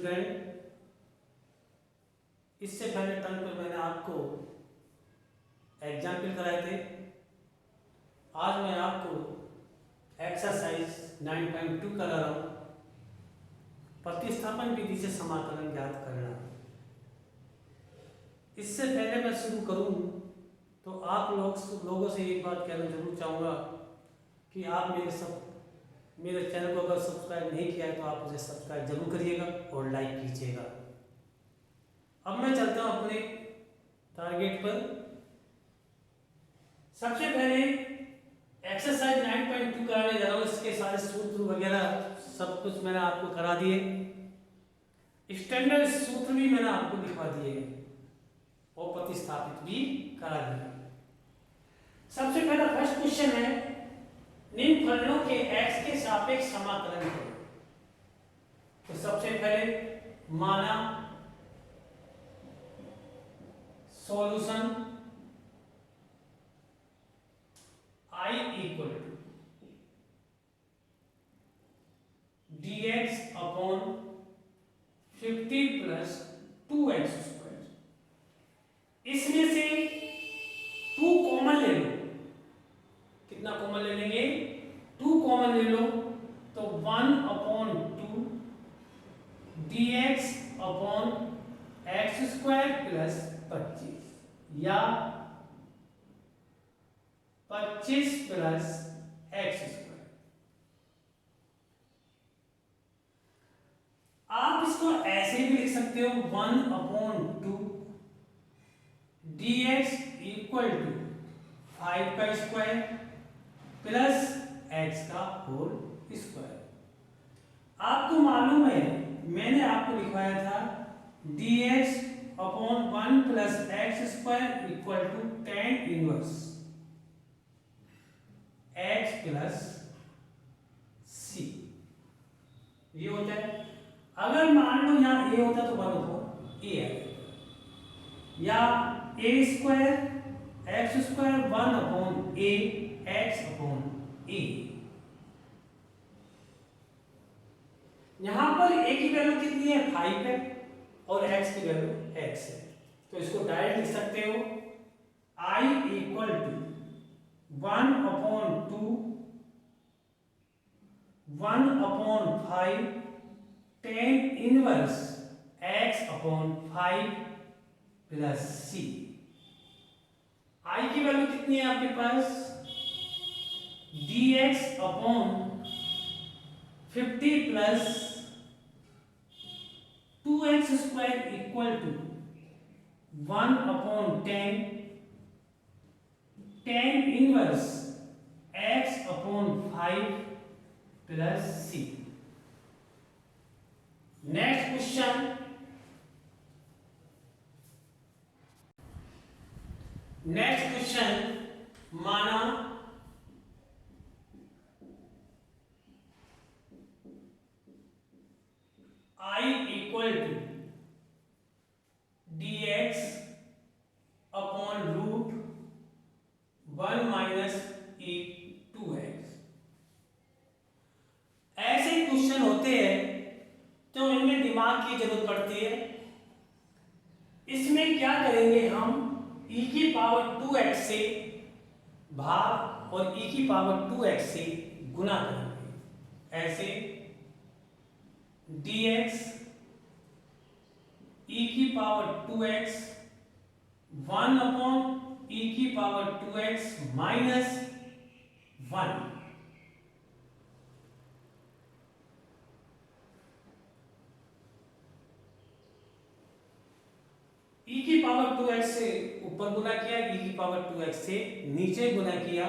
Student, इससे पहले term पर मैंने आपको एग्जाम्पल कराए थे। आज मैं आपको एक्सरसाइज 9.2 करा रहा हूँ, प्रतिस्थापन विधि से समाकलन ज्ञात करना। इससे पहले मैं शुरू करूँ तो आप लोगों से एक बात कहना जरूर चाहूँगा कि आप मेरे चैनल को अगर सब्सक्राइब नहीं किया है तो आप मुझे सब्सक्राइब जरूर करिएगा और लाइक कीजिएगा। अब मैं चलता हूँ अपने टारगेट पर। सबसे पहले एक्सरसाइज 9.2 कराने जा रहा हूँ। इसके सारे सूत्र वगैरह सब कुछ मैंने आपको करा दिए, स्टैंडर्ड सूत्र भी मैंने आपको दिखा दिए और प्रतिस्थापित भी करा दिया। सबसे पहला फर्स्ट क्वेश्चन है, निम्न फलनों के x के सापेक्ष समाकलन करें। तो सबसे पहले माना solution I equal to dx upon 50 plus 2x square. इसमें से 2 कॉमन ले लो। कितना कॉमन ले लेंगे? 2 कॉमन ले लो तो 1 upon 2 dx upon x square plus 25 या 25 प्लस x स्क्वायर। आप इसको ऐसे भी लिख सकते हो 1 अपॉन 2 dx इक्वल टू 5 का स्क्वायर प्लस x का होल स्क्वायर। आपको मालूम है, मैंने आपको लिखवाया था dx upon 1 plus x square equal to tan inverse x plus c। ये होता है। अगर मान लो यहाँ a होता तो 1 अपॉन a है, या a square x square 1 upon a x upon a। यहां पर a की वैल्यू कितनी है? 5 है और x की वैल्यू x है, तो इसको डायरेक्ट लिख सकते हो I equal to 1 upon 2 1 upon 5 tan inverse x upon 5 plus c। I की वैल्यू कितनी है आपके पास? dx upon 50 plus 2x square equal to 1 upon 10 tan inverse x upon 5 plus c। Next question, माना I equal to dx upon root 1 minus e 2x। ऐसे question होते हैं तो इनमें दिमाग की जरूरत पड़ती है। इसमें क्या करेंगे हम, e की पावर 2x से भाग और e की पावर 2x से गुना करेंगे। ऐसे dx e की पावर 2x 1 अपॉन e की पावर 2x माइनस 1। e की पावर 2x से ऊपर गुना किया, e की पावर 2x से नीचे गुना किया,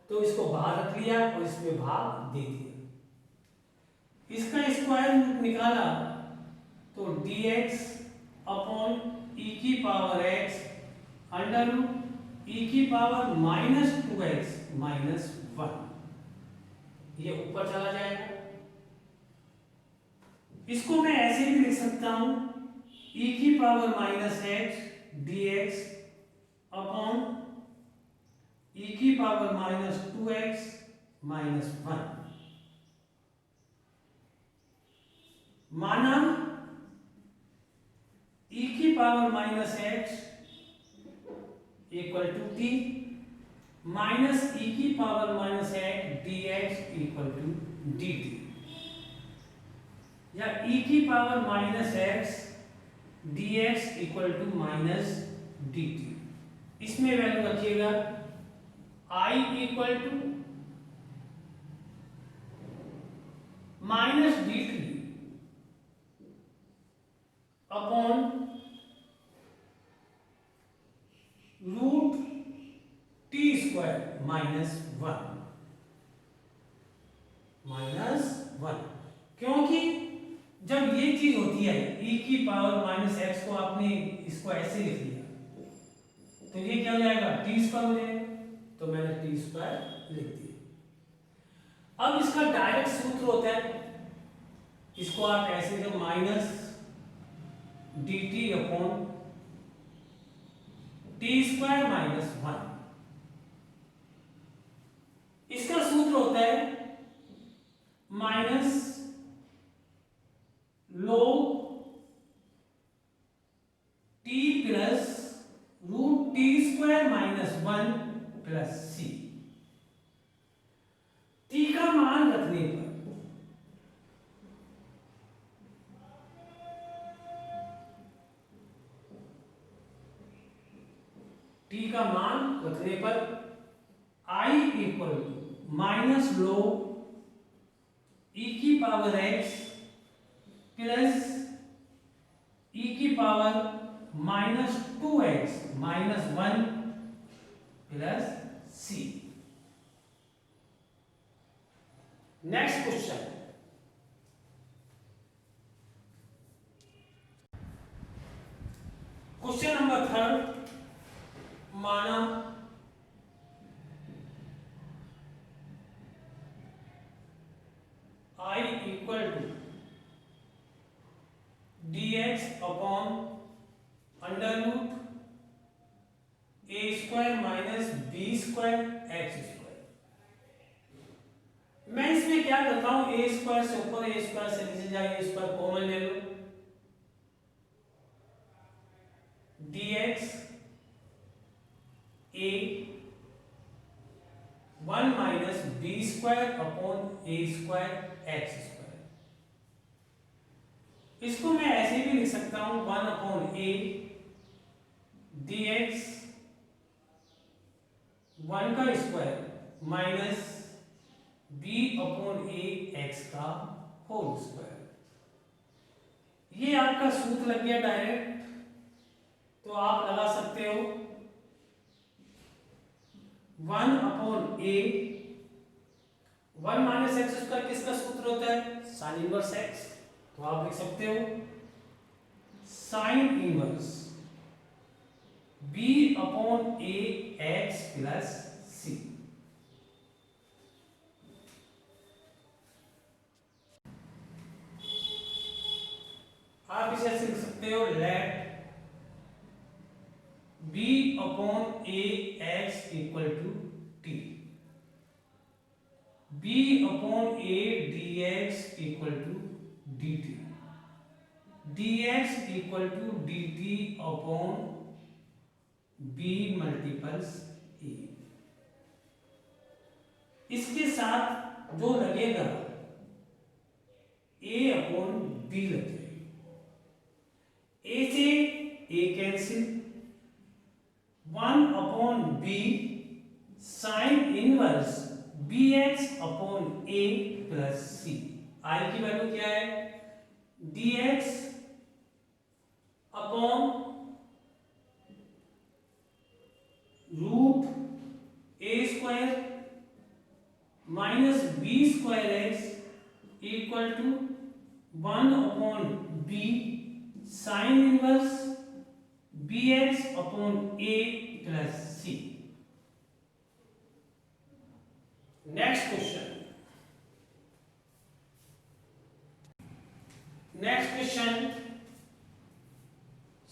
तो इसको बाहर रख लिया और इसमें भाग दे दिया। इसका स्क्वायर रूट निकाला तो dx अपॉन e की power x under root e की पावर माइनस 2x माइनस 1, ये ऊपर चला जाएगा। इसको मैं ऐसे भी लिख सकता हूं e की power minus x dx upon e की पावर माइनस 2x माइनस 1। माना power minus x equal to t minus e की power minus x d x equal to D t, या ई की power minus x d x equal to minus D t. इसमें value रखिएगा I equal to minus D T upon root T square minus one. क्योंकि जब ये चीज होती है e की पावर माइनस एक्स को आपने इसको ऐसे लिख लिया तो ये क्या हो जाएगा टी स्क्वायर हो जाएगा, तो मैंने टी स्क्वायर लिख दिया। अब इसका डायरेक्ट सूत्र होता है, इसको आप ऐसे जब minus D T upon T square minus one, इसका सूत्र होता है minus log T plus root T square minus one plus C. T का मान रखने पर I equal to minus log E की पावर एक्स प्लस ई की power minus two X minus one plus C. Next question, question number third, माना I equal to dx upon under root A square minus B square X square. मैं इसमें क्या करता हूं, ए square से ऊपर ए square से नीचे जाए, ए स्क्वायर कॉमन ले लो, dx A one minus B square upon A square X square. इसको मैं ऐसे भी लिख सकता हूं one upon A D X one का square minus B upon A X का होल स्क्वायर। ये आपका सूत्र लग गया डायरेक्ट, तो आप लगा सकते हो वन अपॉन ए वन माइनस एक्स स्क्वायर किसका सूत्र होता है साइन इनवर्स एक्स, तो आप लिख सकते हो sine inverse B upon A X plus C. आप इसे ऐसे लिख सकते हो let B upon A X equal to T, B upon A D x equal to D T, D x equal to D T upon B multiples A. इसके साथ जो लगेगा ए अपॉन बी लग जाएगा, ए से A cancel, one upon B sine inverse B X upon A plus C. I की value क्या है D x upon root A square minus B square x equal to one upon B sine inverse B X upon A plus C. Next question,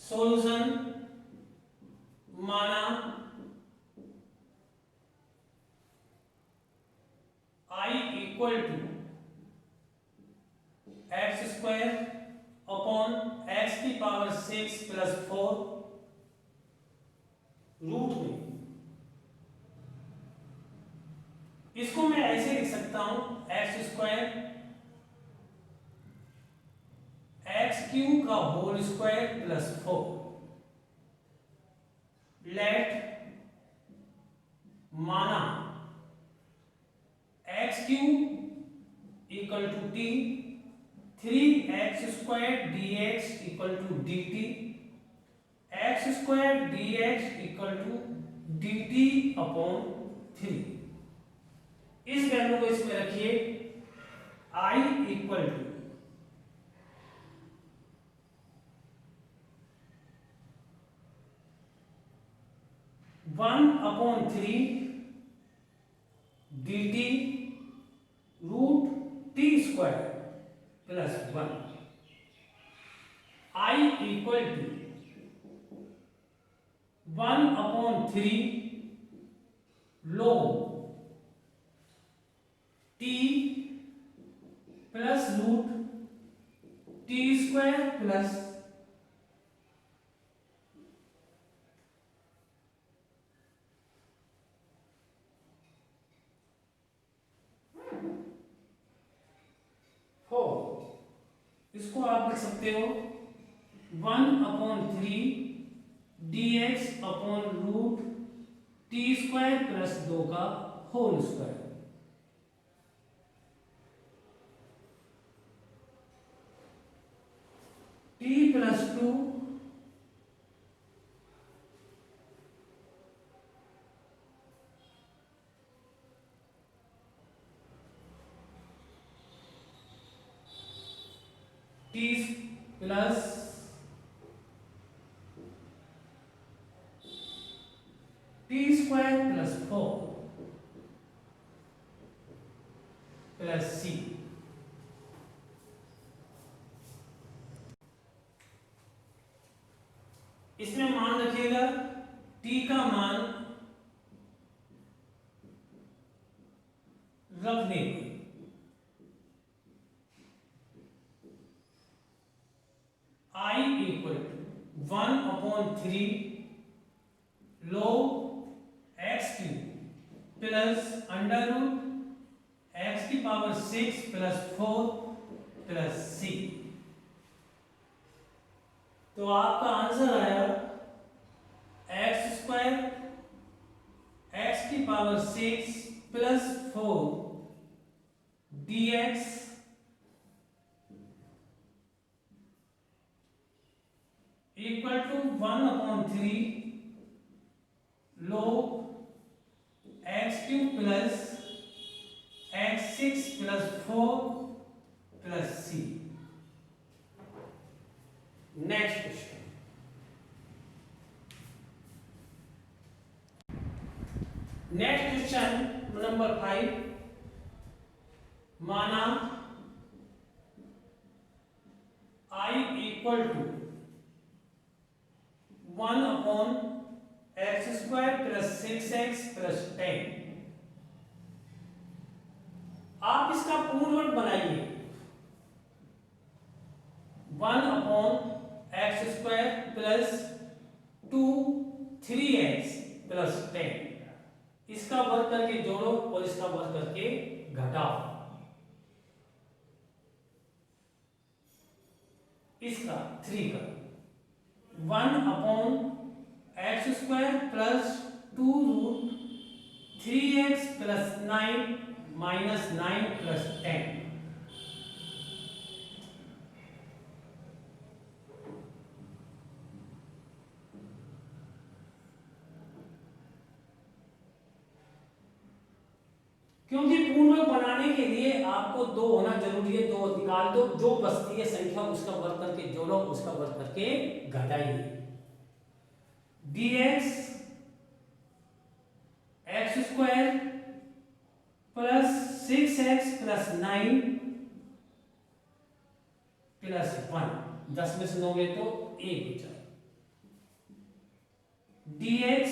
solution माना I equal to X square upon X की power 6 plus 4 root में। इसको मैं ऐसे लिख सकता हूं x square x cube का होल स्क्वायर प्लस 4 लेट माना x cube equal to t 3x square dx equal to dt x square dx equal to dt upon 3। इस वैल्यू को इसमें रखिए I equal to 1/3 dt root t square plus 1। I equal to 1/3 log t plus root t square plus 4। इसको आप लिख सकते हो 1/3 dx upon root t square plus 2 का whole square. t plus 2 t plus t square plus 4 plus c। इसमें मान रखिएगा t का मान रखने I equal to 1/3 log x cube plus under root x की पावर 6 प्लस 4 प्लस c। तो आपका आंसर आया एक्स स्क्वायर एक्स की power 6 plus 4 dx equal to 1/3 log x cube plus x 6 plus 4 plus c। Next question, next question number 5। माना I equal to 1/x square plus 6x plus 10। आप इसका पूर्णवर्ग बनाइए 1/x square plus 2 3x plus 10। इसका वर्ग करके जोड़ो और इसका वर्ग करके घटाओ। इसका 3 का 1/x square plus 2 root 3x plus 9 minus 9 plus 10। क्योंकि पूर्णवर्ग बनाने के लिए आपको 2 होना जरूरी है, 2 निकाल दो, जो बचती है संख्या उसका वर्ग करके जोड़ो, उसका वर्ग करके घटाइए। dx x square plus 6x plus 9 plus 1, 10 में से 9 गए तो 1 बचा। dx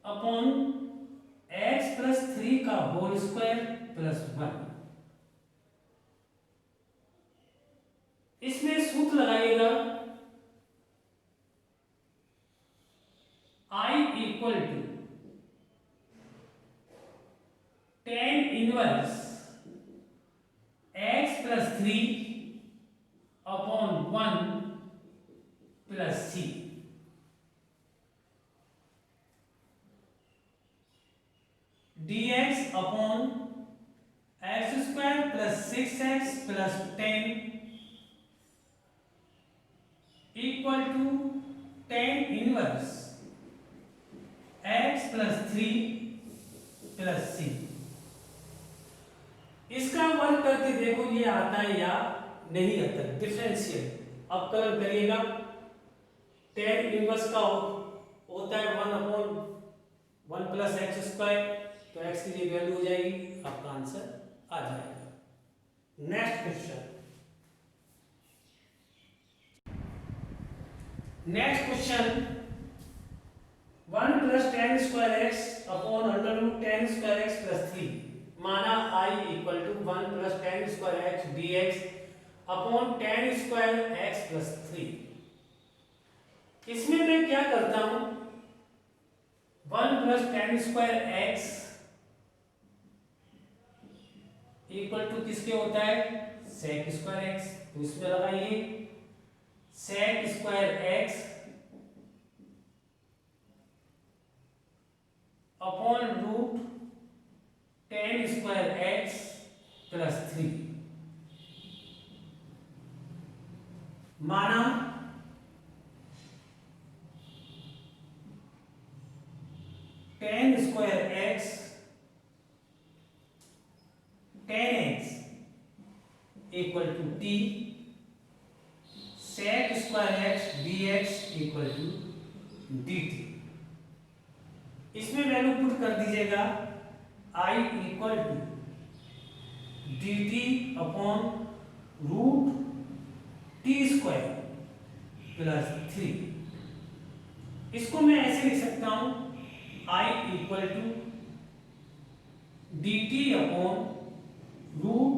अपॉन x प्लस 3 का होल स्क्वायर प्लस 1। इसमें सूत्र inverse x plus 3 upon 1 plus c dx upon x square plus 6x plus 10 equal to 10 inverse x plus 3 plus c। इसका work करके देखो ये आता है या नहीं आता, डिफरेंशियल। अब कलर करिएगा, 10 इनवर्स का होता है 1 अपॉन 1 प्लस एक्स स्क्वायर, तो x की ये वैल्यू हो जाएगी, आपका आंसर आ जाएगा। Next question, next question 1 plus tan square x upon under root tan square x plus 3, माना I equal to 1 plus tan square x d x upon tan square x plus 3। इसमें मैं क्या करता हूं, 1 plus tan square x equal to किसके होता है, sec square x, तो इसमें लगाइए sec square x upon root tan square x plus 3, माना ten square x tan x equal to t, sec square x d x equal to D t. इसमें value put कर दीजिएगा, I equal to D T upon root T square plus 3। इसको मैं ऐसे लिख सकता हूं, I equal to D T upon root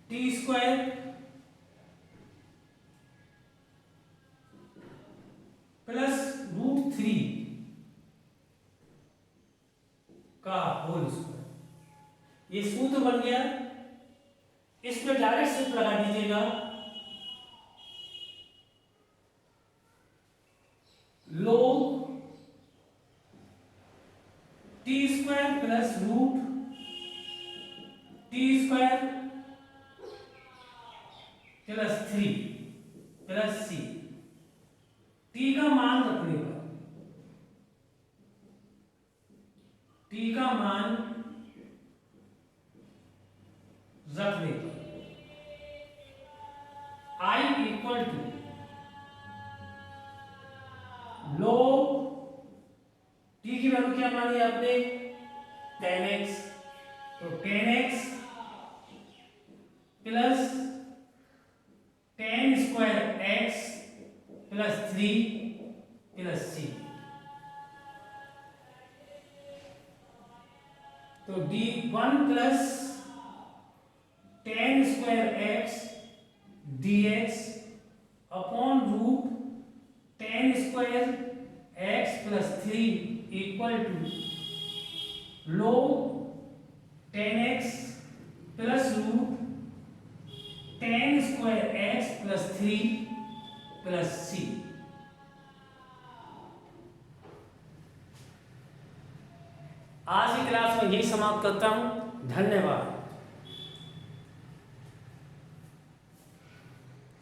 T square plus root 3 का होल स्क्वायर। ये सूत्र बन गया, इसमें डायरेक्ट सूत्र लगा दीजिएगा, log T square plus root T square plus 3 plus C. T का मान रखने पर, टी का मान रखने पर I equal to log t की वैल्यू क्या मानी आपने, 10x, तो 10x plus 10 square x plus 3 plus c, तो d1 plus 10 square x dx upon root 10 square x plus 3 equal to log 10x plus root 10 square x plus 3 plus c। आज की class में यही समाप्त करता हूं, धन्यवाद।